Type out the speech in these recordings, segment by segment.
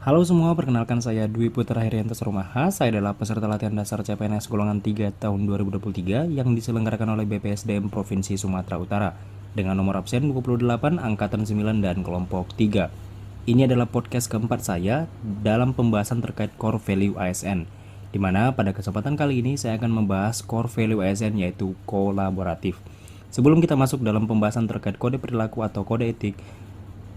Halo semua, perkenalkan saya Dwi Putra Herianto Rumaha. Saya adalah peserta latihan dasar CPNS golongan 3 tahun 2023 yang diselenggarakan oleh BPSDM Provinsi Sumatera Utara dengan nomor absen 28, angkatan 9 dan kelompok 3. Ini adalah podcast keempat saya dalam pembahasan terkait core value ASN, di mana pada kesempatan kali ini saya akan membahas core value ASN yaitu kolaboratif. Sebelum kita masuk dalam pembahasan terkait kode perilaku atau kode etik,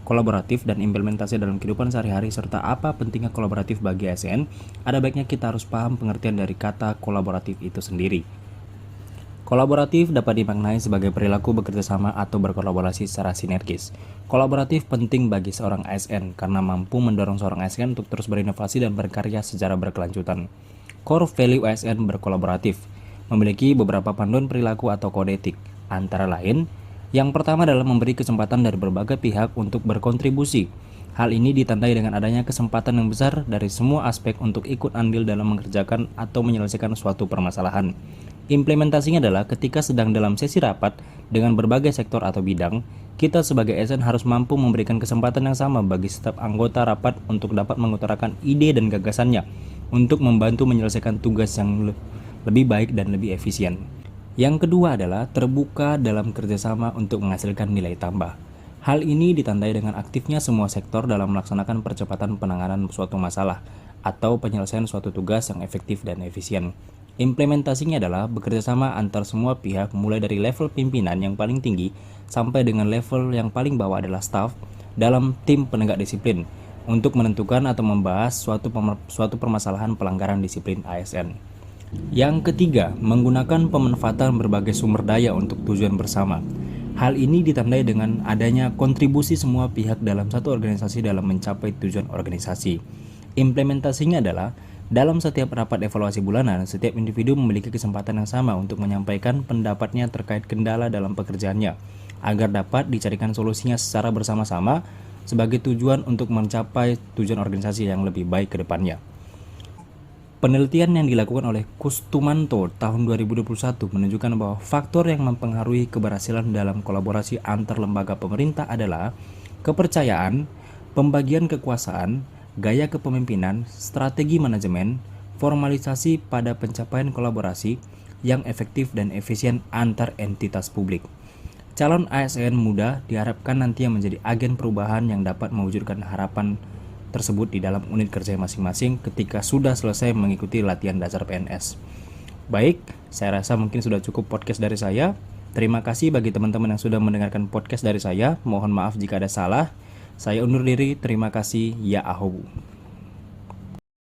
kolaboratif dan implementasi dalam kehidupan sehari-hari serta apa pentingnya kolaboratif bagi ASN, ada baiknya kita harus paham pengertian dari kata kolaboratif itu sendiri. Kolaboratif dapat dimaknai sebagai perilaku bekerja sama atau berkolaborasi secara sinergis. Kolaboratif penting bagi seorang ASN karena mampu mendorong seorang ASN untuk terus berinovasi dan berkarya secara berkelanjutan. Core value ASN berkolaboratif memiliki beberapa panduan perilaku atau kode etik, antara lain yang pertama adalah memberi kesempatan dari berbagai pihak untuk berkontribusi. Hal ini ditandai dengan adanya kesempatan yang besar dari semua aspek untuk ikut andil dalam mengerjakan atau menyelesaikan suatu permasalahan. Implementasinya adalah ketika sedang dalam sesi rapat dengan berbagai sektor atau bidang, kita sebagai ASN harus mampu memberikan kesempatan yang sama bagi setiap anggota rapat untuk dapat mengutarakan ide dan gagasannya untuk membantu menyelesaikan tugas yang lebih baik dan lebih efisien. Yang kedua adalah terbuka dalam kerjasama untuk menghasilkan nilai tambah. Hal ini ditandai dengan aktifnya semua sektor dalam melaksanakan percepatan penanganan suatu masalah atau penyelesaian suatu tugas yang efektif dan efisien. Implementasinya adalah bekerjasama antar semua pihak mulai dari level pimpinan yang paling tinggi sampai dengan level yang paling bawah adalah staff dalam tim penegak disiplin untuk menentukan atau membahas suatu permasalahan pelanggaran disiplin ASN. Yang ketiga, menggunakan pemanfaatan berbagai sumber daya untuk tujuan bersama. Hal ini ditandai dengan adanya kontribusi semua pihak dalam satu organisasi dalam mencapai tujuan organisasi. Implementasinya adalah dalam setiap rapat evaluasi bulanan, setiap individu memiliki kesempatan yang sama untuk menyampaikan pendapatnya terkait kendala dalam pekerjaannya, agar dapat dicarikan solusinya secara bersama-sama sebagai tujuan untuk mencapai tujuan organisasi yang lebih baik ke depannya. Penelitian yang dilakukan oleh Kustumanto tahun 2021 menunjukkan bahwa faktor yang mempengaruhi keberhasilan dalam kolaborasi antar lembaga pemerintah adalah kepercayaan, pembagian kekuasaan, gaya kepemimpinan, strategi manajemen, formalisasi pada pencapaian kolaborasi yang efektif dan efisien antar entitas publik. Calon ASN muda diharapkan nantinya menjadi agen perubahan yang dapat mewujudkan harapan tersebut di dalam unit kerja masing-masing ketika sudah selesai mengikuti latihan dasar PNS. Baik, saya rasa mungkin sudah cukup podcast dari saya. Terima kasih bagi teman-teman yang sudah mendengarkan podcast dari saya. Mohon maaf jika ada salah. Saya undur diri. Terima kasih. Ya ahobu.